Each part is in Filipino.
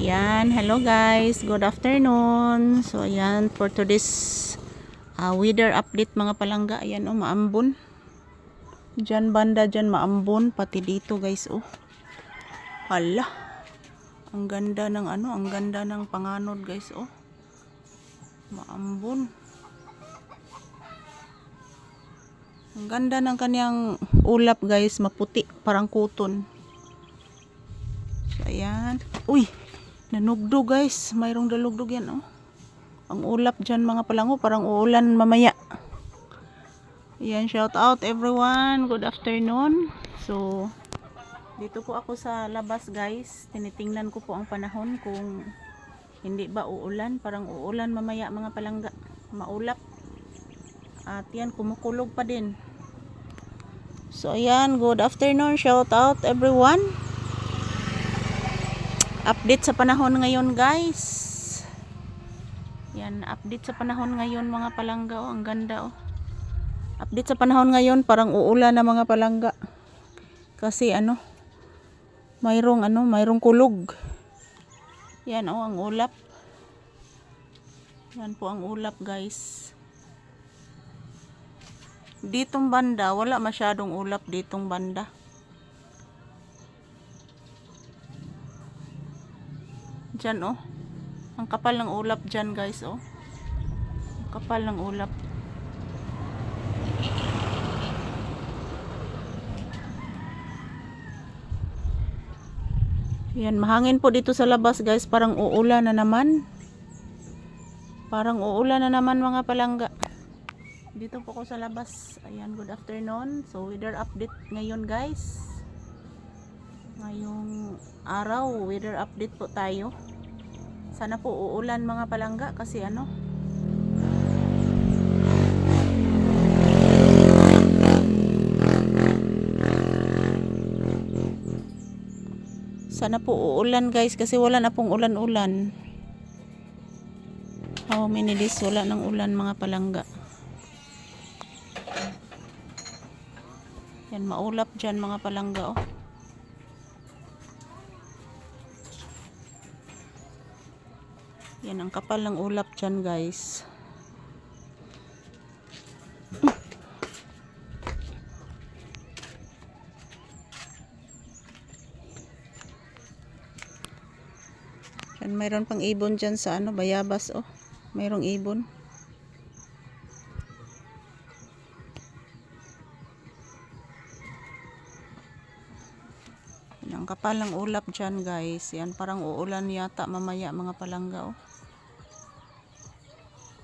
Ayan, hello guys, good afternoon. So ayan, for today's weather update mga palangga. Ayan maambon. Diyan banda, diyan maambon, pati dito guys Hala. Ang ganda ng ang ganda ng panganod guys Maambon. Ang ganda ng kanyang ulap guys, maputi, parang kuton. So ayan. Uy, nanugdo guys, mayroong dalugdog yan Ang ulap dyan mga palango, parang uulan mamaya. Ayan, shout out everyone, good afternoon. So dito po ako sa labas guys, tinitingnan ko po ang panahon kung hindi ba uulan, parang uulan mamaya mga palangga, maulap. At yan, kumukulog pa din. So ayan, good afternoon, shout out everyone. Update sa panahon ngayon guys. Yan, update sa panahon ngayon mga palangga ang ganda Update sa panahon ngayon, parang uulan na mga palangga. Kasi mayroong kulog. Yan ang ulap. Yan po ang ulap guys. Ditong banda, wala masyadong ulap ditong banda. Diyan ang kapal ng ulap dyan guys Ang kapal ng ulap. Yan, mahangin po dito sa labas guys, parang uulan na naman. Parang uulan na naman mga palangga. Dito po ako sa labas. Ayan, good afternoon. So weather update ngayon guys. Ngayong araw, weather update po tayo. Sana po uulan mga palangga kasi Sana po uulan guys kasi wala na pong ulan-ulan. How many days wala ng ulan mga palangga. Yan, maulap dyan mga palangga Yan, ang kapal ng ulap dyan guys. Yan, mayroon pang ibon dyan sa bayabas mayroong ibon. Yan, ang kapal ng ulap dyan guys. Yan, parang uulan yata mamaya mga palangga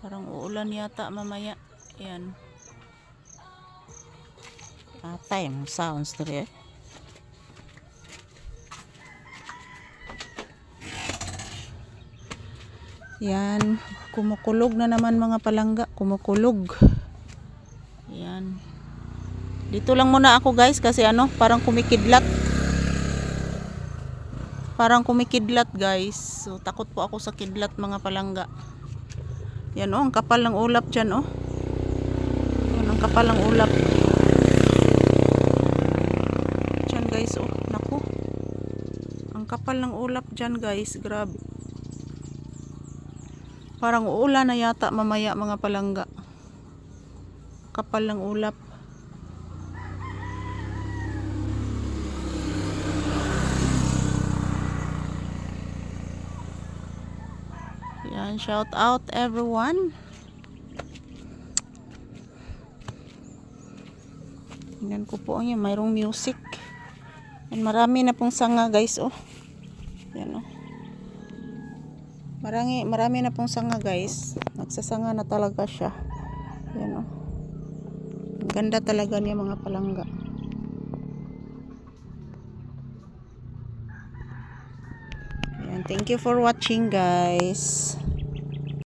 Parang uulan yata mamaya. Yan. Time sounds dire. Yan, kumukulog na naman mga palangga, kumukulog. Yan. Dito lang muna ako guys kasi parang kumikidlat. Parang kumikidlat guys. So takot po ako sa kidlat mga palangga. Yan ang kapal ng ulap dyan Yan, ang kapal ng ulap. Dyan guys naku. Ang kapal ng ulap dyan guys, grabe. Parang uulan na yata mamaya mga palangga. Kapal ng ulap. Yan, shout out everyone. Tingnan ko po yan, mayroong music. Yan, marami na pong sanga guys Yan Marami na pong sanga guys. Nagsasanga na talaga siya. Yan Ang ganda talaga niya mga palangga. Yan, thank you for watching guys.